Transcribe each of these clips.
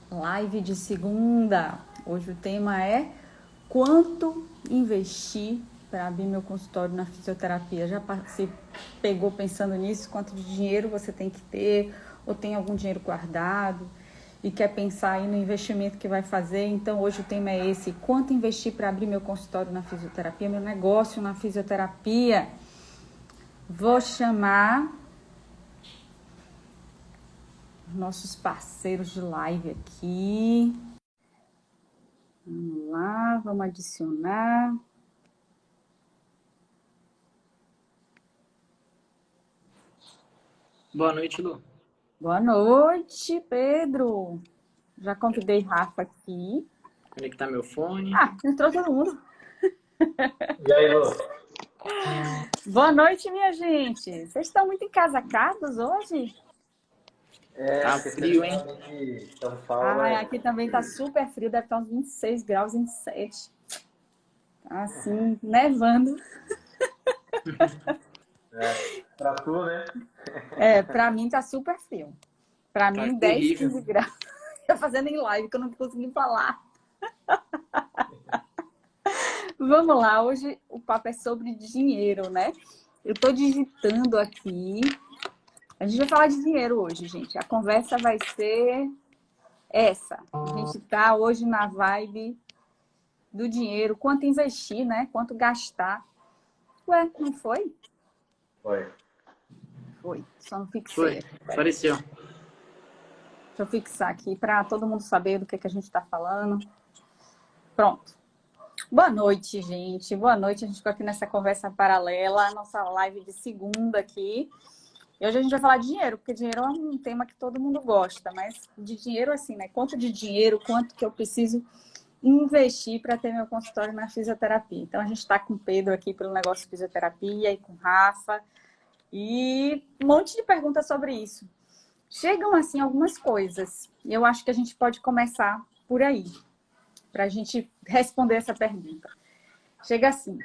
Live de segunda. Hoje o tema é quanto investir para abrir meu consultório na fisioterapia. Já se pegou pensando nisso? Quanto de dinheiro você tem que ter? Ou tem algum dinheiro guardado? E quer pensar aí no investimento que vai fazer? Então hoje o tema é esse: quanto investir para abrir meu consultório na fisioterapia, meu negócio na fisioterapia? Vou chamar nossos parceiros de live aqui. Vamos lá, vamos adicionar. Boa noite, Lu. Boa noite, Pedro. Já convidei Rafa aqui. Conectar meu fone. Ah, entrou todo mundo. E aí, Lu? Boa noite, minha gente. Vocês estão muito encasacados hoje? Tá Porque você frio, hein? sabe que São Paulo Ah, é aqui também tá super frio, deve estar uns 26 graus, 27. Tá assim, nevando. pra tu, né? É, pra mim tá super frio. Pra Tá mim, 10, terrível. 15 graus. Eu fazendo em live, que eu não consegui falar. Vamos lá, hoje o papo é sobre dinheiro, né? Eu tô digitando aqui. A gente vai falar de dinheiro hoje, gente. A conversa vai ser essa. A gente tá hoje na vibe do dinheiro, quanto investir, né? Quanto gastar. Ué, não foi? Foi. Foi. Só não fixei Foi. aqui. Peraí. Apareceu. Deixa eu fixar aqui para todo mundo saber do que a gente está falando. Pronto. Boa noite, gente. Boa noite. A gente ficou aqui nessa conversa paralela, nossa live de segunda aqui. E hoje a gente vai falar de dinheiro, porque dinheiro é um tema que todo mundo gosta, mas de dinheiro assim, né? Quanto de dinheiro, quanto que eu preciso investir para ter meu consultório na fisioterapia. Então a gente está com o Pedro aqui pelo negócio de fisioterapia e com o Rafa. E um monte de perguntas sobre isso. Chegam assim algumas coisas. E eu acho que a gente pode começar por aí, para a gente responder essa pergunta. Chega assim.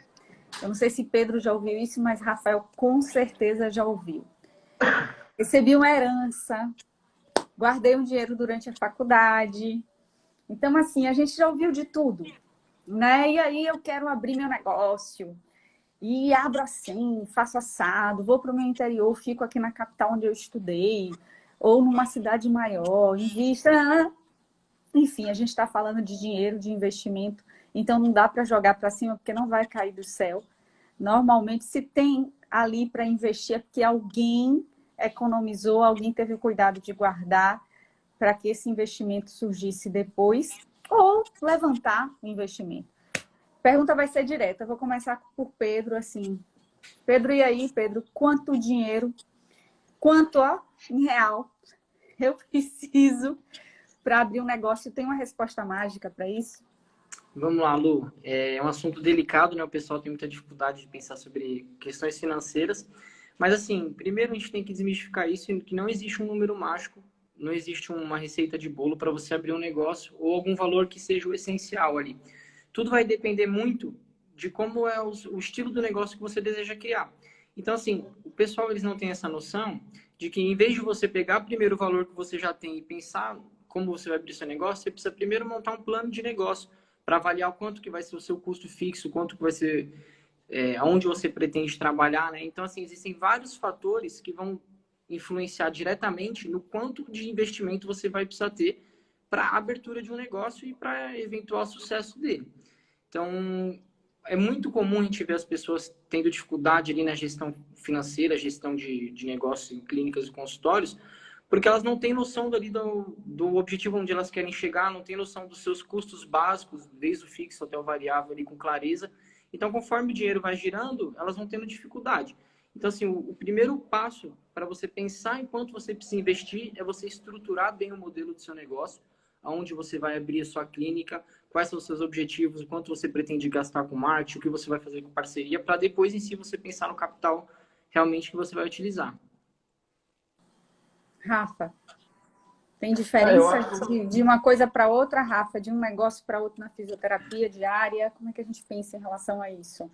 Eu não sei se Pedro já ouviu isso, mas Rafael com certeza já ouviu. Recebi uma herança, guardei um dinheiro durante a faculdade. Então, assim, a gente já ouviu de tudo, né? E aí eu quero abrir meu negócio. E abro assim, faço assado, vou para o meu interior, fico aqui na capital onde eu estudei, ou numa cidade maior, invisto. Enfim, a gente está falando de dinheiro, de investimento, então não dá para jogar para cima, porque não vai cair do céu. Normalmente, se tem ali para investir, é porque alguém economizou, alguém teve o cuidado de guardar para que esse investimento surgisse depois, ou levantar o investimento. A pergunta vai ser direta. Eu vou começar por Pedro, assim. Pedro, e aí, Pedro, quanto dinheiro, quanto, ó, em real, eu preciso para abrir um negócio? Tem uma resposta mágica para isso? Vamos lá, Lu. É um assunto delicado, né? O pessoal tem muita dificuldade de pensar sobre questões financeiras. Mas, assim, primeiro a gente tem que desmistificar isso, que não existe um número mágico, não existe uma receita de bolo para você abrir um negócio ou algum valor que seja o essencial ali. Tudo vai depender muito de como é o estilo do negócio que você deseja criar. Então, assim, o pessoal eles não tem essa noção de que em vez de você pegar primeiro o valor que você já tem e pensar como você vai abrir seu negócio, você precisa primeiro montar um plano de negócio para avaliar o quanto que vai ser o seu custo fixo, quanto que vai ser, aonde você pretende trabalhar, né? Então, assim, existem vários fatores que vão influenciar diretamente no quanto de investimento você vai precisar ter para a abertura de um negócio e para eventual sucesso dele. Então, é muito comum a gente ver as pessoas tendo dificuldade ali na gestão financeira, gestão de negócios em clínicas e consultórios, porque elas não têm noção dali do objetivo onde elas querem chegar, não têm noção dos seus custos básicos, desde o fixo até o variável ali com clareza. Então, conforme o dinheiro vai girando, elas vão tendo dificuldade. Então, assim, o primeiro passo para você pensar em quanto você precisa investir é você estruturar bem o modelo do seu negócio, aonde você vai abrir a sua clínica, quais são os seus objetivos, o quanto você pretende gastar com marketing, o que você vai fazer com parceria, para depois em si você pensar no capital realmente que você vai utilizar. Rafa, tem Eu diferença acho, de uma coisa para outra, Rafa? De um negócio para outro na fisioterapia diária? Como é que a gente pensa em relação a isso?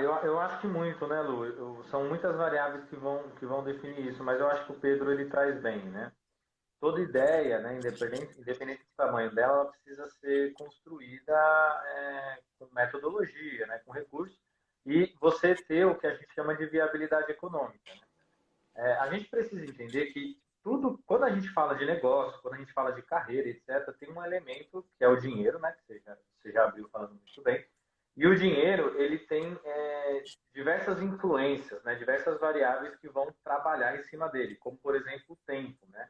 eu acho que muito, né, Lu? São muitas variáveis que vão definir isso, mas eu acho que o Pedro ele traz bem, né? toda ideia, né, independente do tamanho dela, ela precisa ser construída com metodologia, né, com recursos, e você ter o que a gente chama de viabilidade econômica. A gente precisa entender que tudo, quando a gente fala de negócio, quando a gente fala de carreira, etc., tem um elemento que é o dinheiro, né, que você já abriu falando muito bem, e o dinheiro, ele tem diversas influências, né, diversas variáveis que vão trabalhar em cima dele, como, por exemplo, o tempo, né?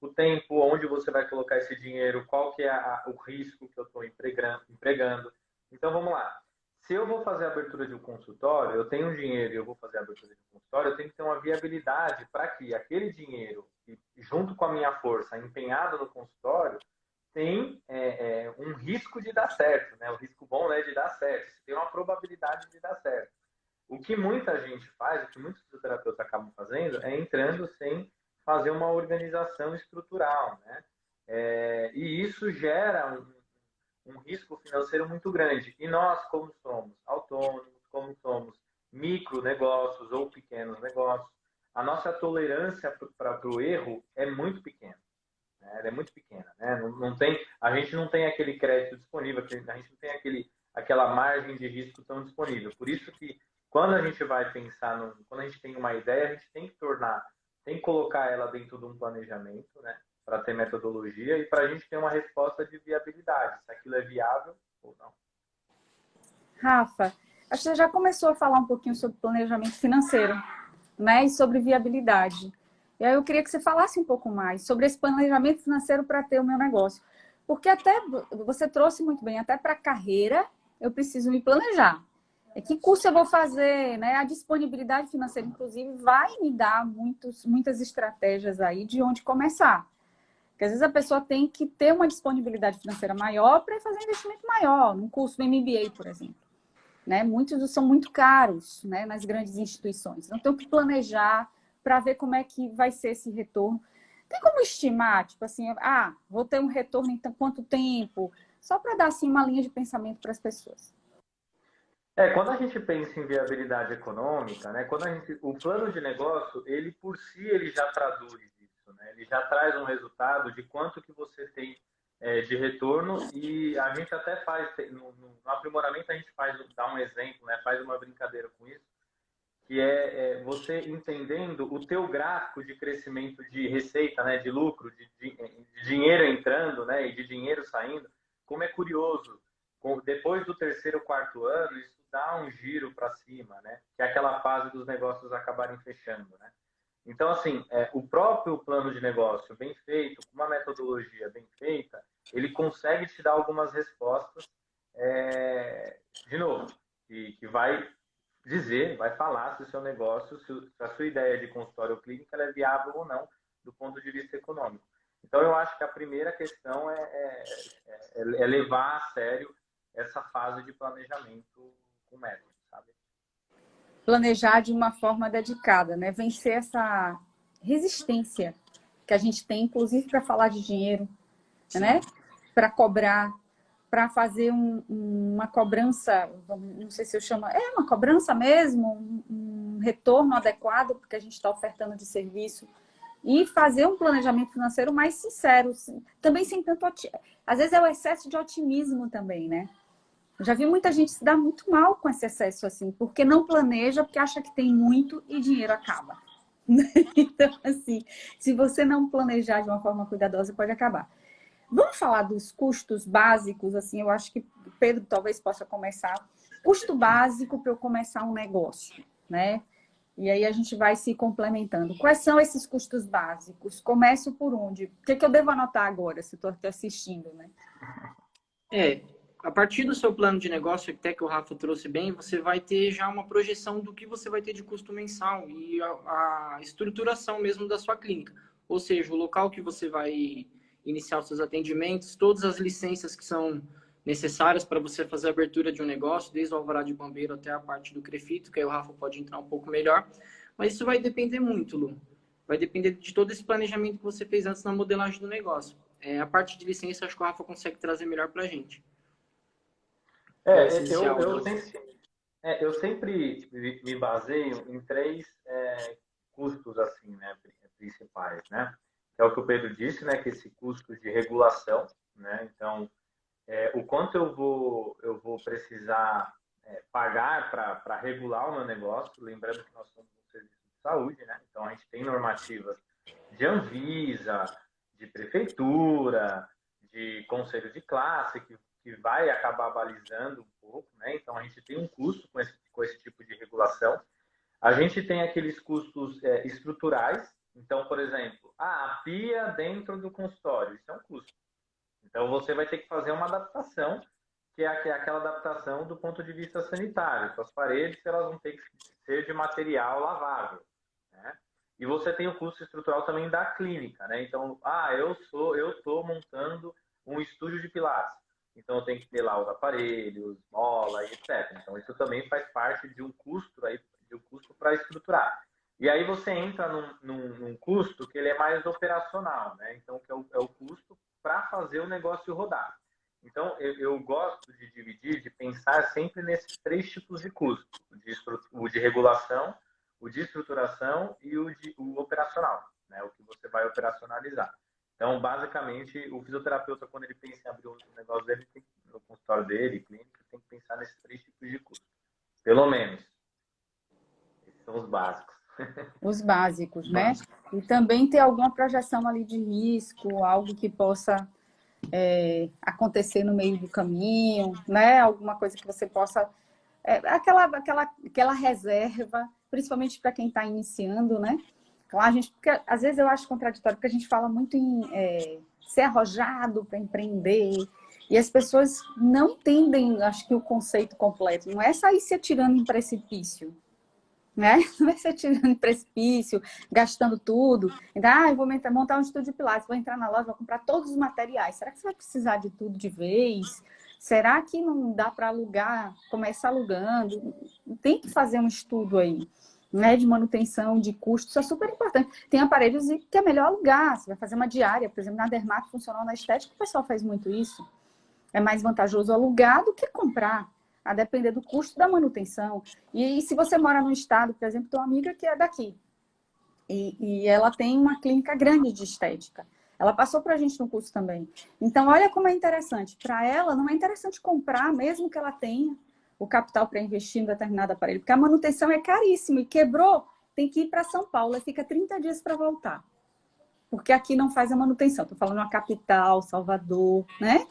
O tempo, onde você vai colocar esse dinheiro, qual que é o risco que eu estou empregando. Então, vamos lá. Se eu vou fazer a abertura de um consultório, eu tenho um dinheiro e eu vou fazer a abertura de um consultório, eu tenho que ter uma viabilidade para que aquele dinheiro, junto com a minha força empenhada no consultório, tem um risco de dar certo, né? O risco bom, né, de dar certo. Você tem uma probabilidade de dar certo. O que muita gente faz, o que muitos fisioterapeutas acabam fazendo, é entrando sem fazer uma organização estrutural, né? E isso gera um risco financeiro muito grande. E nós, como somos autônomos, como somos micro negócios ou pequenos negócios, a nossa tolerância para o erro é muito pequena. Né? Ela é muito pequena. Né? Não tem, a gente não tem aquele crédito disponível, a gente não tem aquela margem de risco tão disponível. Por isso que quando a gente vai pensar, quando a gente tem uma ideia, a gente tem que colocar ela dentro de um planejamento, né? Para ter metodologia e para a gente ter uma resposta de viabilidade, se aquilo é viável ou não. Rafa, acho que você já começou a falar um pouquinho sobre planejamento financeiro, né? E sobre viabilidade. E aí eu queria que você falasse um pouco mais sobre esse planejamento financeiro para ter o meu negócio. Porque até você trouxe muito bem, até para a carreira eu preciso me planejar. Que curso eu vou fazer, né? A disponibilidade financeira, inclusive, vai me dar muitas estratégias aí de onde começar. Porque às vezes a pessoa tem que ter uma disponibilidade financeira maior para fazer um investimento maior, num curso do MBA, por exemplo. Né? Muitos são muito caros, né, nas grandes instituições. Então, tem que planejar para ver como é que vai ser esse retorno. Tem como estimar, tipo assim, vou ter um retorno em quanto tempo? Só para dar assim, uma linha de pensamento para as pessoas. Quando a gente pensa em viabilidade econômica, né, o plano de negócio, ele por si, ele já traduz isso, né? Ele já traz um resultado de quanto que você tem de retorno e a gente até faz, no aprimoramento a gente dá um exemplo, né, faz uma brincadeira com isso, que é você entendendo o teu gráfico de crescimento de receita, né, de lucro, de dinheiro entrando, né, e de dinheiro saindo, como é curioso. Depois do terceiro, quarto ano, isso dá um giro para cima, né? Que é aquela fase dos negócios acabarem fechando, né? Então, assim, o próprio plano de negócio bem feito, com uma metodologia bem feita, ele consegue te dar algumas respostas, de novo, que vai vai falar se o seu negócio, se a sua ideia de consultório ou clínica ela é viável ou não do ponto de vista econômico. Então, eu acho que a primeira questão é levar a sério essa fase de planejamento com método, sabe? Planejar de uma forma dedicada, né? Vencer essa resistência que a gente tem, inclusive para falar de dinheiro, né? Para cobrar, para fazer uma cobrança, não sei se eu chamo, uma cobrança mesmo, um retorno adequado porque a gente está ofertando de serviço e fazer um planejamento financeiro mais sincero, também sem tanto, às vezes é o excesso de otimismo também, né? Eu já vi muita gente se dar muito mal com esse excesso assim, porque não planeja, porque acha que tem muito e dinheiro acaba. Então, assim, se você não planejar de uma forma cuidadosa, pode acabar. Vamos falar dos custos básicos, assim, eu acho que o Pedro talvez possa começar. Custo básico para eu começar um negócio, né? E aí a gente vai se complementando. Quais são esses custos básicos? Começo por onde? O que eu devo anotar agora, se estou assistindo, né? A partir do seu plano de negócio, até que o Rafa trouxe bem, você vai ter já uma projeção do que você vai ter de custo mensal e a estruturação mesmo da sua clínica. Ou seja, o local que você vai iniciar os seus atendimentos, todas as licenças que são necessárias para você fazer a abertura de um negócio, desde o alvará de bombeiro até a parte do CREFITO, que aí o Rafa pode entrar um pouco melhor. Mas isso vai depender muito, Lu. Vai depender de todo esse planejamento que você fez antes na modelagem do negócio. A parte de licença, acho que o Rafa consegue trazer melhor para a gente. Eu sempre me baseio em três custos assim, né, principais, né? que é o que o Pedro disse, né, que esse custo de regulação, né, então, o quanto eu vou precisar pagar para regular o meu negócio, lembrando que nós somos um serviço de saúde, né, então a gente tem normativas de Anvisa, de prefeitura, de conselho de classe, que vai acabar balizando um pouco, né, então a gente tem um custo com esse tipo de regulação. A gente tem aqueles custos estruturais. Então, por exemplo, a pia dentro do consultório, isso é um custo. Então, você vai ter que fazer uma adaptação, que é aquela adaptação do ponto de vista sanitário. Então, as paredes elas vão ter que ser de material lavável, né? E você tem o custo estrutural também da clínica, né? Então, eu estou montando um estúdio de pilates. Então, eu tenho que ter lá os aparelhos, mola, etc. Então, isso também faz parte de um custo aí, de um custo para estruturar. E aí você entra num custo que ele é mais operacional, né? Então, que é o custo para fazer o negócio rodar. Então, eu gosto de dividir, de pensar sempre nesses 3 tipos de custo: o de regulação, o de estruturação e o operacional, né? O que você vai operacionalizar. Então, basicamente, o fisioterapeuta, quando ele pensa em abrir um negócio dele, no consultório dele, clínica, tem que pensar nesses 3 tipos de custo. Pelo menos. Esses são os básicos. Os básicos, né? E também ter alguma projeção ali de risco, algo que possa acontecer no meio do caminho, né? Alguma coisa que você possa... aquela reserva, principalmente para quem está iniciando, né? Então, porque, às vezes eu acho contraditório, porque a gente fala muito em ser arrojado para empreender, e as pessoas não entendem, acho que, o conceito completo. Não é sair se atirando em precipício, né? Não é se atirando em precipício, gastando tudo. Então, eu vou montar um estúdio de pilates, vou entrar na loja, vou comprar todos os materiais. Será que você vai precisar de tudo de vez? Será que não dá para alugar, começar alugando? Tem que fazer um estudo aí, né, de manutenção, de custo. Isso é super importante. Tem aparelhos que é melhor alugar. Você vai fazer uma diária, por exemplo, na dermato funcional, na estética, o pessoal faz muito isso. É mais vantajoso alugar do que comprar, a depender do custo da manutenção. E se você mora num estado, por exemplo, tem uma amiga que é daqui, e ela tem uma clínica grande de estética. Ela passou para a gente no curso também. Então, olha como é interessante. Para ela, não é interessante comprar, mesmo que ela tenha o capital para investir em determinado aparelho, porque a manutenção é caríssima, e quebrou, tem que ir para São Paulo, e fica 30 dias para voltar. Porque aqui não faz a manutenção. Estou falando uma capital, Salvador, né?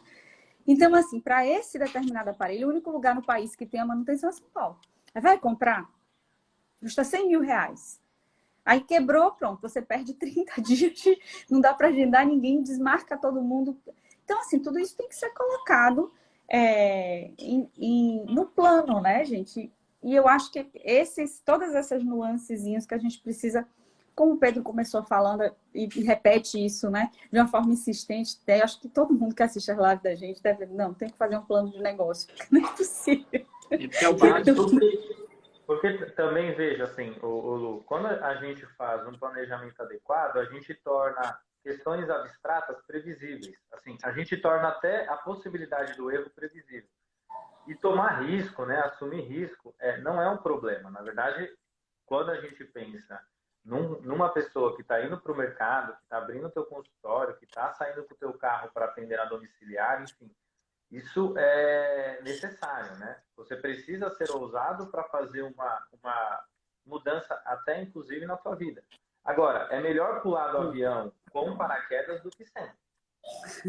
Então, assim, para esse determinado aparelho, o único lugar no país que tem a manutenção é São Paulo. Aí vai comprar, custa 100 mil reais. Aí quebrou, pronto, você perde 30 dias, não dá para agendar ninguém, desmarca todo mundo. Então, assim, tudo isso tem que ser colocado no plano, né, gente? E eu acho que todas essas nuancezinhas que a gente precisa, como o Pedro começou falando, e repete isso, né, de uma forma insistente, acho que todo mundo que assiste as lives da gente deve, não, tem que fazer um plano de negócio, não é possível. É o básico. Porque também, veja, assim, Lu, quando a gente faz um planejamento adequado, a gente torna questões abstratas previsíveis. Assim, a gente torna até a possibilidade do erro previsível. E tomar risco, né, assumir risco, não é um problema. Na verdade, quando a gente pensa numa pessoa que está indo para o mercado, que está abrindo o teu consultório, que está saindo com o teu carro para atender na domiciliar, enfim, isso é necessário, né? Você precisa ser ousado para fazer uma mudança, até inclusive na tua vida. Agora, é melhor pular do avião com paraquedas do que sem,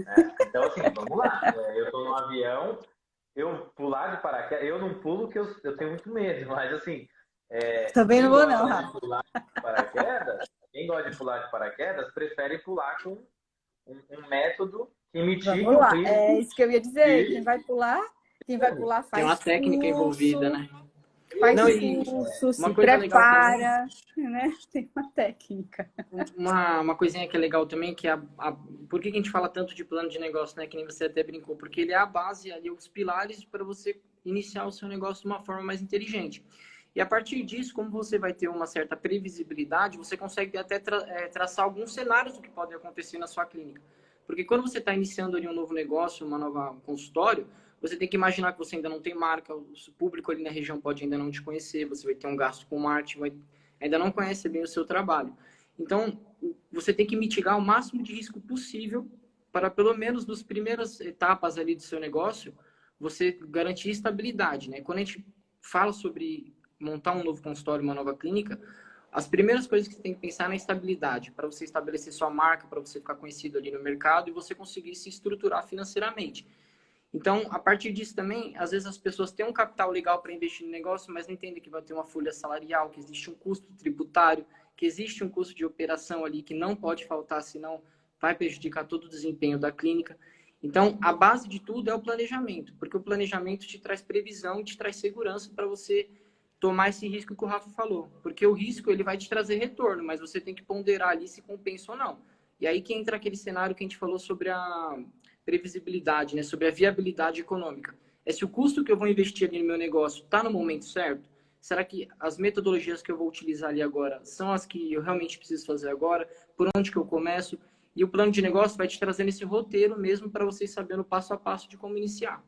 né? Então, assim, vamos lá. Eu estou no avião, eu pular de paraquedas, eu não pulo porque eu tenho muito medo, mas assim... Também não vou não, Rafa. Quem gosta de pular de paraquedas prefere pular com um método que mitigue Vamos o lá, risco. é isso que eu ia dizer. Quem vai pular faz tem uma técnica curso, envolvida, né? Faz Não, curso, se coisa prepara, né? Tem uma técnica. Uma coisinha que é legal também, que por que a gente fala tanto de plano de negócio, né? Que nem você até brincou, porque ele é a base ali, os pilares para você iniciar o seu negócio de uma forma mais inteligente. E a partir disso, como você vai ter uma certa previsibilidade, você consegue até traçar alguns cenários do que pode acontecer na sua clínica. Porque quando você está iniciando ali um novo negócio, um consultório, você tem que imaginar que você ainda não tem marca, o público ali na região pode ainda não te conhecer, você vai ter um gasto com marketing, ainda não conhece bem o seu trabalho. Então, você tem que mitigar o máximo de risco possível para, pelo menos, nas primeiras etapas ali do seu negócio, você garantir estabilidade, né? Quando a gente fala sobre montar um novo consultório, uma nova clínica, as primeiras coisas que você tem que pensar é na estabilidade, para você estabelecer sua marca, para você ficar conhecido ali no mercado e você conseguir se estruturar financeiramente. Então, a partir disso também, às vezes as pessoas têm um capital legal para investir no negócio, mas não entendem que vai ter uma folha salarial, que existe um custo tributário, que existe um custo de operação ali que não pode faltar, senão vai prejudicar todo o desempenho da clínica. Então, a base de tudo é o planejamento, porque o planejamento te traz previsão, te traz segurança para você tomar esse risco que o Rafa falou. Porque o risco ele vai te trazer retorno, mas você tem que ponderar ali se compensa ou não. E aí que entra aquele cenário que a gente falou sobre a previsibilidade, né? Sobre a viabilidade econômica. É se o custo que eu vou investir ali no meu negócio está no momento certo? Será que as metodologias que eu vou utilizar ali agora são as que eu realmente preciso fazer agora? Por onde que eu começo? E o plano de negócio vai te trazendo esse roteiro mesmo para vocês saberem o passo a passo de como iniciar.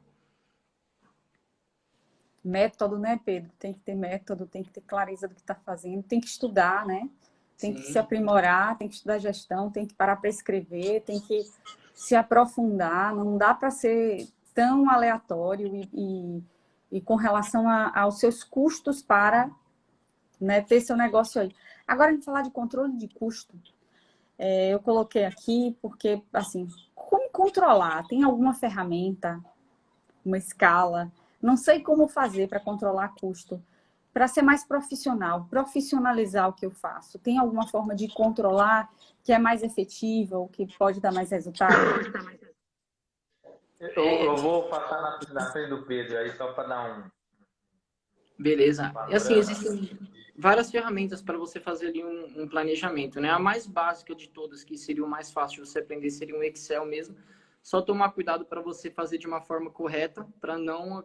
Método, né, Pedro? Tem que ter método, tem que ter clareza do que está fazendo, tem que estudar, né? Tem que se aprimorar, tem que estudar gestão, tem que parar para escrever, tem que se aprofundar. Não dá para ser tão aleatório e com relação aos seus custos para, né, ter seu negócio aí. Agora, a gente falar de controle de custo, eu coloquei aqui porque, assim, como controlar? Tem alguma ferramenta, uma escala? Não sei como fazer para controlar custo, para ser mais profissional, profissionalizar o que eu faço. Tem alguma forma de controlar que é mais efetiva, ou que pode dar mais resultado? Eu vou passar na frente do Pedro aí só para dar um Beleza. E assim, panorama. existem várias ferramentas para você fazer ali um planejamento, né? A mais básica de todas, que seria o mais fácil de você aprender, seria um Excel mesmo. Só tomar cuidado para você fazer de uma forma correta, para não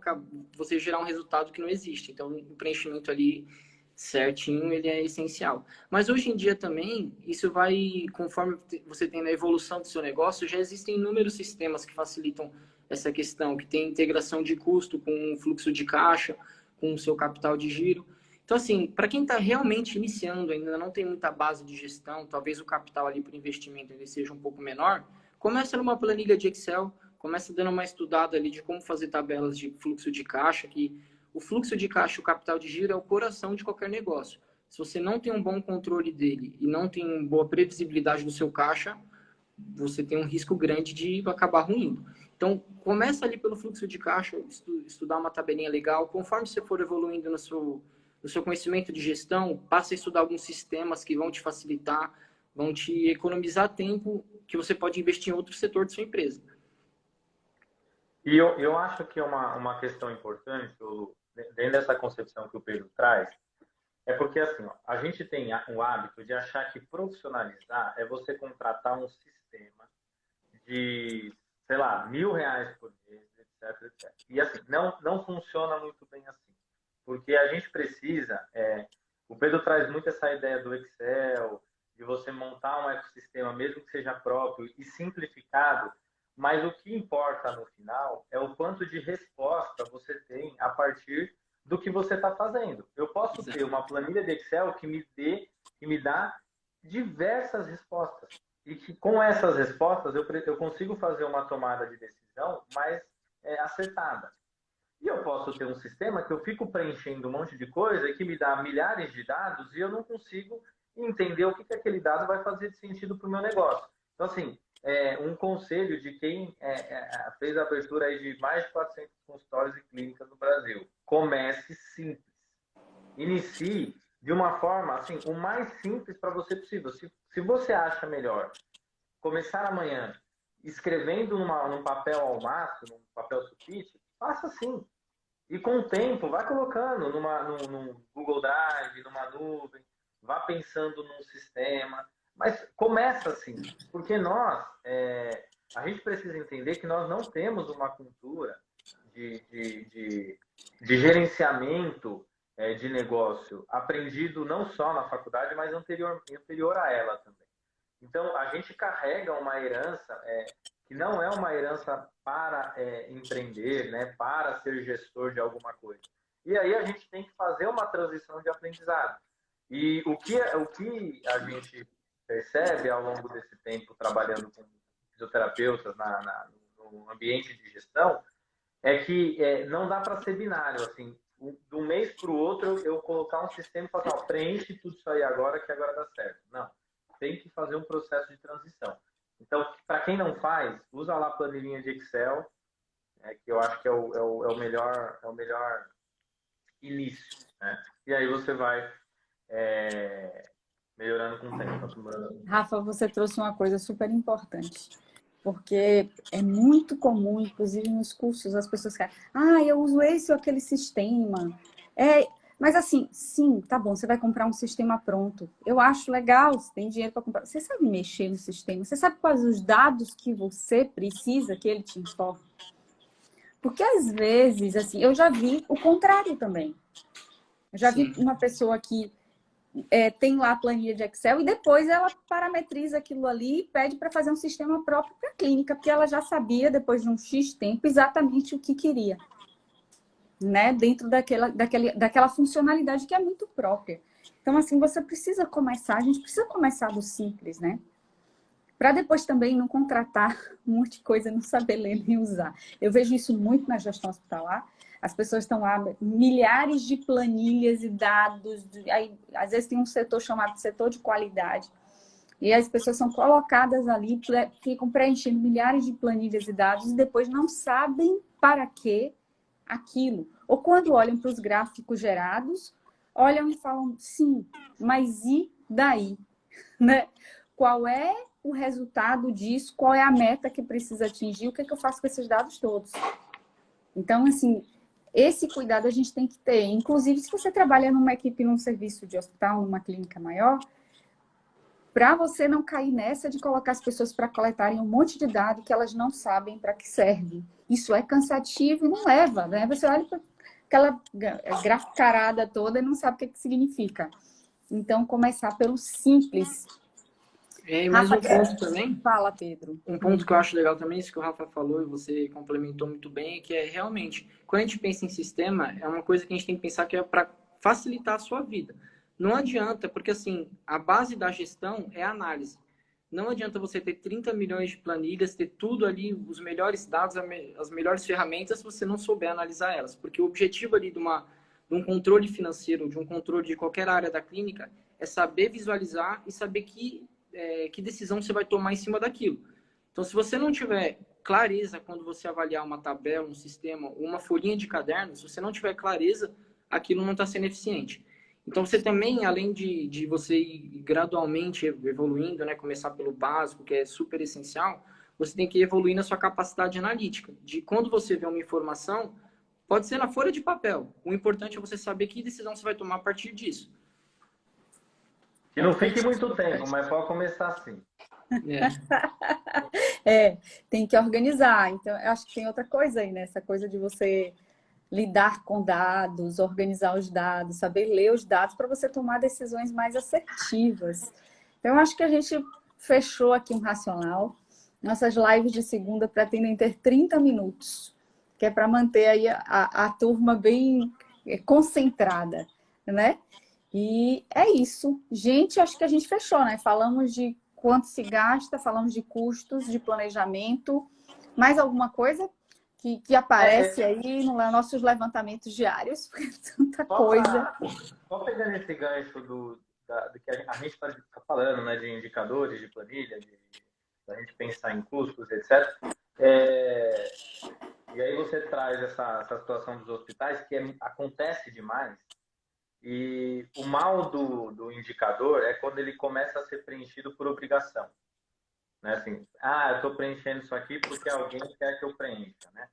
você gerar um resultado que não existe. Então, o preenchimento ali certinho, ele é essencial. Mas hoje em dia também, isso vai, conforme você tem na evolução do seu negócio, já existem inúmeros sistemas que facilitam essa questão, que tem integração de custo com fluxo de caixa, com o seu capital de giro. Então, assim, para quem está realmente iniciando, ainda não tem muita base de gestão, talvez o capital ali para investimento ele seja um pouco menor, começa numa planilha de Excel, começa dando uma estudada ali de como fazer tabelas de fluxo de caixa, que o fluxo de caixa, o capital de giro é o coração de qualquer negócio. Se você não tem um bom controle dele e não tem uma boa previsibilidade do seu caixa, você tem um risco grande de acabar ruindo. Então, começa ali pelo fluxo de caixa, estudar uma tabelinha legal. Conforme você for evoluindo no seu conhecimento de gestão, passe a estudar alguns sistemas que vão te facilitar, vão te economizar tempo que você pode investir em outro setor de sua empresa. E eu acho que é uma questão importante, dentro dessa concepção que o Pedro traz, é porque assim, ó, a gente tem o hábito de achar que profissionalizar é você contratar um sistema de, sei lá, R$ 1.000 por mês, etc, etc. E assim, não funciona muito bem assim. Porque a gente precisa, o Pedro traz muito essa ideia do Excel, de você montar um ecossistema, mesmo que seja próprio e simplificado, mas o que importa no final é o quanto de resposta você tem a partir do que você está fazendo. Eu posso ter uma planilha de Excel que me dá diversas respostas. E que com essas respostas eu consigo fazer uma tomada de decisão mais acertada. E eu posso ter um sistema que eu fico preenchendo um monte de coisa e que me dá milhares de dados e eu não consigo entender o que aquele dado vai fazer de sentido para o meu negócio. Então, assim, um conselho de quem fez a abertura aí de mais de 400 consultórios e clínicas no Brasil. Comece simples. Inicie de uma forma, assim, o mais simples para você possível. Se você acha melhor começar amanhã escrevendo num papel almaço, num papel sulfite, faça assim. E com o tempo, vai colocando num Google Drive, numa nuvem, vá pensando num sistema. Mas começa assim, porque a gente precisa entender que nós não temos uma cultura de gerenciamento de negócio aprendido não só na faculdade, mas anterior a ela também. Então, a gente carrega uma herança que não é uma herança para empreender, né, para ser gestor de alguma coisa. E aí a gente tem que fazer uma transição de aprendizado. E o que a gente percebe ao longo desse tempo trabalhando com fisioterapeutas no ambiente de gestão é que não dá para ser binário, assim, de um mês para o outro eu colocar um sistema e falar, preenche tudo isso aí agora que agora dá certo. Não, tem que fazer um processo de transição. Então, para quem não faz, usa lá a planilhinha de Excel, que eu acho que é o melhor início, né? E aí você vai melhorando com o tempo. Rafa, você trouxe uma coisa super importante, porque é muito comum, inclusive nos cursos, as pessoas querem, eu uso esse ou aquele sistema. Mas assim, sim, tá bom, você vai comprar um sistema pronto. Eu acho legal, você tem dinheiro para comprar. Você sabe mexer no sistema? Você sabe quais os dados que você precisa que ele te informe? Porque às vezes, assim, eu já vi o contrário também. Eu já vi uma pessoa que tem lá a planilha de Excel e depois ela parametriza aquilo ali e pede para fazer um sistema próprio para a clínica, porque ela já sabia, depois de um X tempo, exatamente o que queria, né? Dentro daquela funcionalidade que é muito própria. Então, assim, você precisa começar, a gente precisa começar do simples, né? Para depois também não contratar um monte de coisa, não saber ler nem usar. Eu vejo isso muito na gestão hospitalar. As pessoas estão lá, milhares de planilhas e dados. Aí, às vezes tem um setor chamado de setor de qualidade. E as pessoas são colocadas ali, ficam preenchendo milhares de planilhas e dados e depois não sabem para que aquilo. Ou quando olham para os gráficos gerados, olham e falam, sim, mas e daí? Né? Qual é o resultado disso? Qual é a meta que precisa atingir? O que é que eu faço com esses dados todos? Então, assim, esse cuidado a gente tem que ter. Inclusive, se você trabalha numa equipe, num serviço de hospital, numa clínica maior, para você não cair nessa de colocar as pessoas para coletarem um monte de dados que elas não sabem para que serve. Isso é cansativo e não leva, né? Você olha para aquela graficarada toda e não sabe o que significa. Então, começar pelo simples. E mais Rafa, um ponto também. Fala, Pedro. Um ponto que eu acho legal também, isso que o Rafa falou e você complementou muito bem, é que realmente, quando a gente pensa em sistema, é uma coisa que a gente tem que pensar que é para facilitar a sua vida. Não adianta, porque assim, a base da gestão é a análise. Não adianta você ter 30 milhões de planilhas, ter tudo ali, os melhores dados, as melhores ferramentas, se você não souber analisar elas. Porque o objetivo ali de um controle financeiro, de um controle de qualquer área da clínica, é saber visualizar e saber que decisão você vai tomar em cima daquilo. Então, se você não tiver clareza quando você avaliar uma tabela, um sistema, uma folhinha de caderno, se você não tiver clareza, aquilo não está sendo eficiente. Então, você também, além de você ir gradualmente evoluindo, né, começar pelo básico, que é super essencial, você tem que evoluir na sua capacidade analítica. De quando você vê uma informação, pode ser na folha de papel. O importante é você saber que decisão você vai tomar a partir disso. Que não fique muito tempo, mas pode começar assim. Tem que organizar. Então, eu acho que tem outra coisa aí, né? Essa coisa de você lidar com dados, organizar os dados, saber ler os dados para você tomar decisões mais assertivas. Então, eu acho que a gente fechou aqui um racional. Nossas lives de segunda pretendem ter 30 minutos, que é para manter aí a turma bem concentrada, né? E é isso. Gente, acho que a gente fechou, né? Falamos de quanto se gasta, falamos de custos, de planejamento. Mais alguma coisa que aparece aí nos nossos levantamentos diários? Tanta coisa. Só pegando esse gancho do que a gente está falando, né, de indicadores, de planilha, da gente pensar em custos, etc. E aí você traz essa situação dos hospitais, que acontece demais. E o mal do indicador é quando ele começa a ser preenchido por obrigação. Né? Assim, eu estou preenchendo isso aqui porque alguém quer que eu preencha. Né?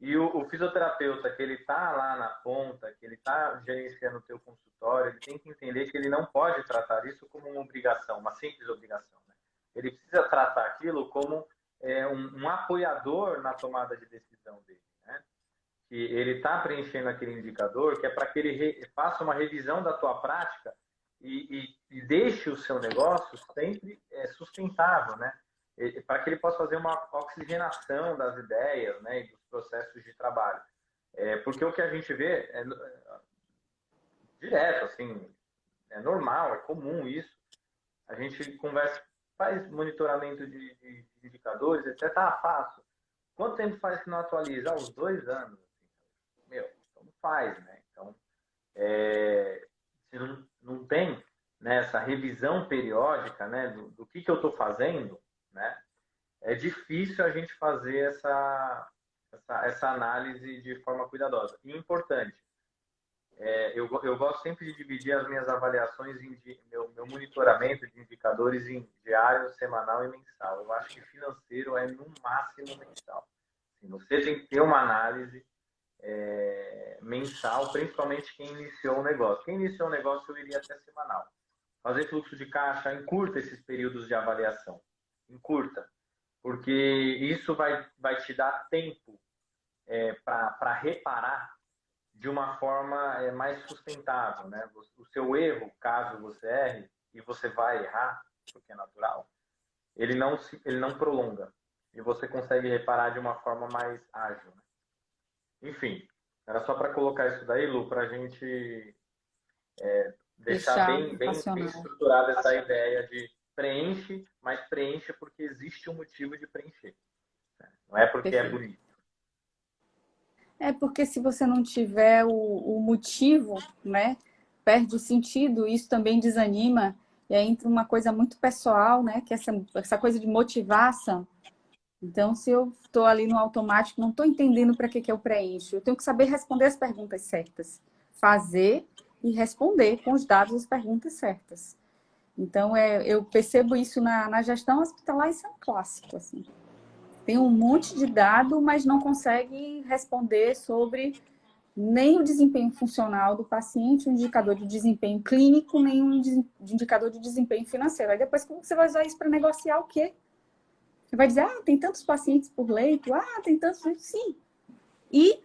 E o fisioterapeuta, que ele está lá na ponta, que ele está gerenciando o teu consultório, ele tem que entender que ele não pode tratar isso como uma obrigação, uma simples obrigação. Né? Ele precisa tratar aquilo como um apoiador na tomada de decisão dele. Né? Que ele está preenchendo aquele indicador, que é para que ele faça uma revisão da tua prática e deixe o seu negócio sempre sustentável, né? Para que ele possa fazer uma oxigenação das ideias, né, e dos processos de trabalho. Porque o que a gente vê direto, assim, é normal, é comum isso, A gente conversa, faz monitoramento de indicadores, etc. Ah, faço. Quanto tempo faz que não atualiza? Ah, uns 2 anos. Meu, então não faz, né? Então, se não tem, né, essa revisão periódica, né, do que eu estou fazendo, né, é difícil a gente fazer essa análise de forma cuidadosa. E importante, eu gosto sempre de dividir as minhas avaliações, meu monitoramento de indicadores em diário, semanal e mensal. Eu acho que financeiro é no máximo mensal. Assim, você tem que ter uma análise mensal, principalmente quem iniciou o negócio. Quem iniciou o negócio, eu iria até semanal. Fazer fluxo de caixa, encurta esses períodos de avaliação. Encurta. Porque isso vai te dar tempo para reparar de uma forma mais sustentável, né? O seu erro, caso você erre, e você vai errar, porque é natural, ele não prolonga. E você consegue reparar de uma forma mais ágil, né? Enfim, era só para colocar isso daí, Lu, para a gente deixar bem estruturada essa ideia de preenche, mas preenche porque existe um motivo de preencher. Né? Não é porque é bonito. É porque se você não tiver o motivo, né, perde o sentido, isso também desanima, e aí entra uma coisa muito pessoal, né, que é essa coisa de motivação. Então, se eu estou ali no automático, não estou entendendo para que eu preencho, eu tenho que saber responder as perguntas certas, fazer e responder com os dados as perguntas certas. Então, eu percebo isso na gestão hospitalar, isso é um clássico, assim. Tem um monte de dado, mas não consegue responder sobre nem o desempenho funcional do paciente, um indicador de desempenho clínico, nem um indicador de desempenho financeiro. Aí depois, como você vai usar isso para negociar o quê? Você vai dizer, tem tantos pacientes por leito, tem tantos... Sim. E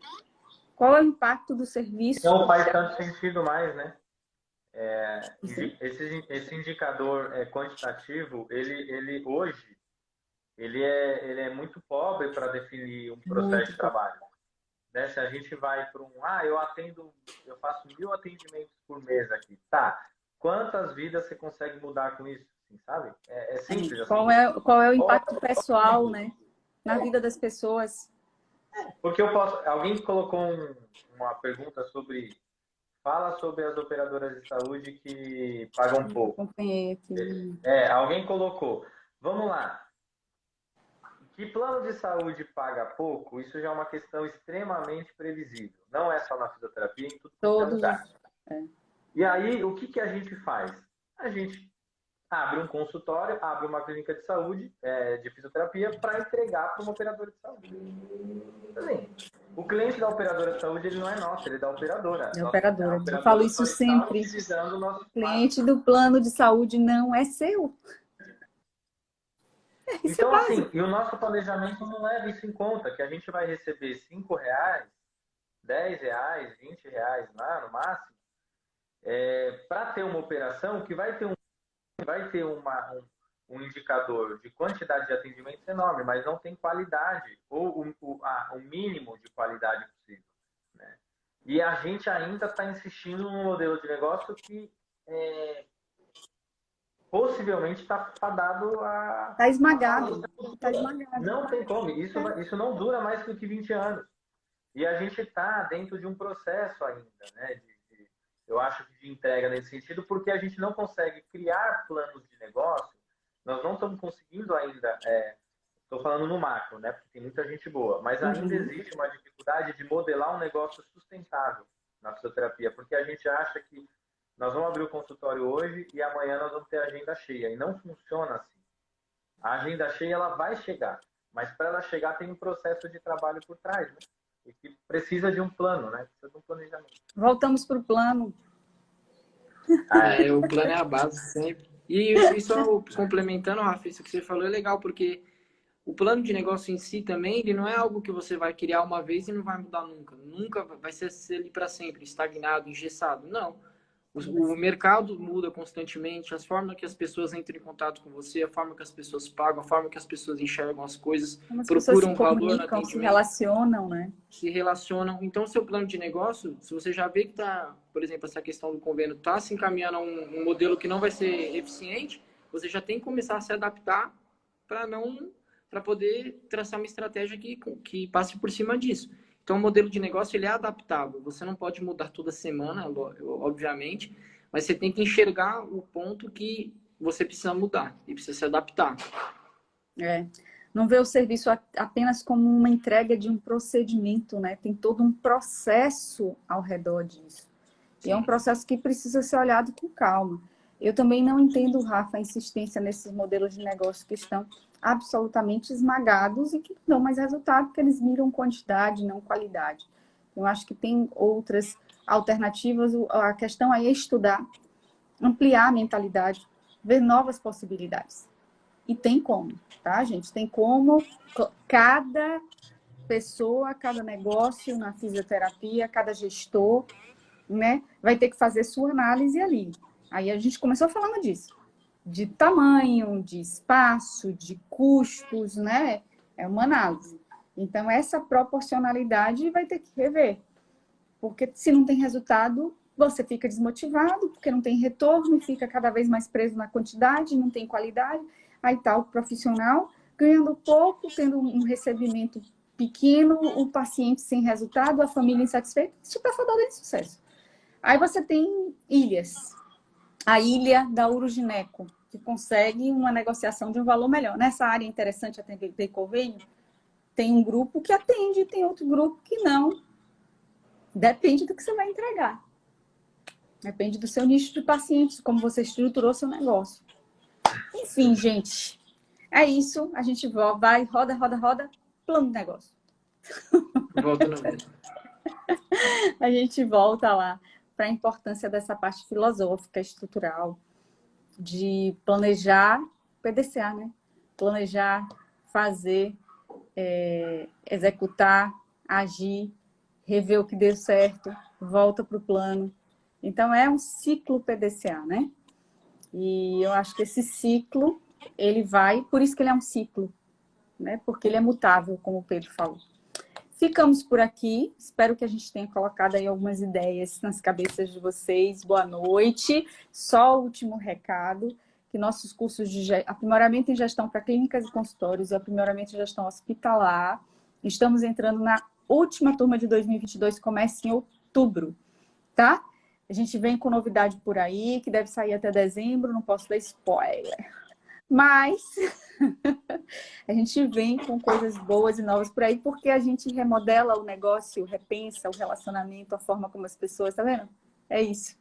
qual é o impacto do serviço? Não faz tanto sentido mais, né? Esse indicador quantitativo, ele hoje, ele é muito pobre para definir um processo de trabalho. Né? Se a gente vai para eu faço 1000 atendimentos por mês aqui. Tá, quantas vidas você consegue mudar com isso? Assim, sabe? É simples. Qual é o impacto pessoal, né? Na vida das pessoas? Porque alguém colocou uma pergunta fala sobre as operadoras de saúde que pagam pouco. Acompanhei aqui. Alguém colocou. Vamos lá. Que plano de saúde paga pouco, isso já é uma questão extremamente previsível. Não é só na fisioterapia, em todo lugar. E aí, o que a gente faz? A gente abre um consultório, abre uma clínica de saúde, de fisioterapia, para entregar para uma operadora de saúde. Assim, o cliente da operadora de saúde, ele não é nosso, ele é da operadora. É operadora. Eu falo isso sempre. O cliente do plano de saúde não é seu. Então, assim, e o nosso planejamento não leva isso em conta, que a gente vai receber R$5, R$10, R$20 lá no máximo, para ter uma operação que vai ter um indicador de quantidade de atendimentos enorme, mas não tem qualidade, ou o mínimo de qualidade possível. Né? E a gente ainda está insistindo num modelo de negócio que possivelmente está fadado a... Está esmagado. Tá esmagado. Não tem como. Isso não dura mais do que 20 anos. E a gente está dentro de um processo ainda, né? Eu acho que de entrega nesse sentido, porque a gente não consegue criar planos de negócio. Nós não estamos conseguindo ainda... Estou falando no macro, né? Porque tem muita gente boa. Mas ainda existe uma dificuldade de modelar um negócio sustentável na fisioterapia, porque a gente acha que nós vamos abrir o consultório hoje e amanhã nós vamos ter agenda cheia. E não funciona assim. A agenda cheia, ela vai chegar. Mas para ela chegar, tem um processo de trabalho por trás, né? E que precisa de um plano, né? Precisa de um planejamento. Voltamos para o plano. O plano é a base sempre. E só complementando, Rafa, isso que você falou é legal, porque o plano de negócio em si também, ele não é algo que você vai criar uma vez e não vai mudar nunca. Nunca vai ser ali para sempre, estagnado, engessado. Não. O mercado muda constantemente, as formas que as pessoas entram em contato com você, a forma que as pessoas pagam, a forma que as pessoas enxergam as coisas, procuram valor no atendimento, se relacionam, né? Se relacionam. Então, o seu plano de negócio, se você já vê que está, por exemplo, essa questão do convênio está se encaminhando a um modelo que não vai ser eficiente, você já tem que começar a se adaptar para poder traçar uma estratégia que passe por cima disso. Então, o modelo de negócio ele é adaptável. Você não pode mudar toda semana, obviamente, mas você tem que enxergar o ponto que você precisa mudar e precisa se adaptar. Não vê o serviço apenas como uma entrega de um procedimento, né? Tem todo um processo ao redor disso. Sim. E é um processo que precisa ser olhado com calma. Eu também não entendo, Rafa, a insistência nesses modelos de negócio que estão absolutamente esmagados e que não dão mais resultado, porque eles miram quantidade, não qualidade. Eu acho que tem outras alternativas. A questão aí é estudar, ampliar a mentalidade, ver novas possibilidades. E tem como, tá, gente? Tem como cada pessoa, cada negócio na fisioterapia, cada gestor, né, vai ter que fazer sua análise ali. Aí a gente começou falando disso. De tamanho, de espaço, de custos, né? É uma análise. Então, essa proporcionalidade vai ter que rever. Porque se não tem resultado, você fica desmotivado, porque não tem retorno, fica cada vez mais preso na quantidade, não tem qualidade. Aí tá o profissional ganhando pouco, tendo um recebimento pequeno, o paciente sem resultado, a família insatisfeita, super fadada de sucesso. Aí você tem ilhas. A ilha da Urogineco, que consegue uma negociação de um valor melhor. Nessa área interessante, atender convênio, tem um grupo que atende, tem outro grupo que não. Depende do que você vai entregar. Depende do seu nicho de pacientes, como você estruturou seu negócio. Enfim, gente, é isso. A gente vai, roda, plano de negócio. Volta no mesmo. A gente volta lá para a importância dessa parte filosófica, estrutural, de planejar, PDCA, né? Planejar, fazer, executar, agir, rever o que deu certo, volta para o plano. Então, é um ciclo PDCA, né? E eu acho que esse ciclo, ele vai... Por isso que ele é um ciclo, né? Porque ele é mutável, como o Pedro falou. Ficamos por aqui. Espero que a gente tenha colocado aí algumas ideias nas cabeças de vocês. Boa noite. Só o último recado, que nossos cursos de aprimoramento em gestão para clínicas e consultórios e aprimoramento em gestão hospitalar, estamos entrando na última turma de 2022, começa em outubro, tá? A gente vem com novidade por aí, que deve sair até dezembro, não posso dar spoiler. Mas a gente vem com coisas boas e novas por aí, porque a gente remodela o negócio, repensa o relacionamento, a forma como as pessoas... Tá vendo? É isso.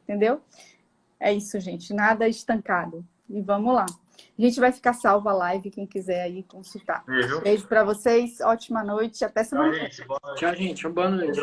Entendeu? É isso, gente. Nada estancado. E vamos lá. A gente vai ficar salva a live, quem quiser aí consultar. Beijo para vocês. Ótima noite. Até semana que vem. Tchau, gente. Boa noite.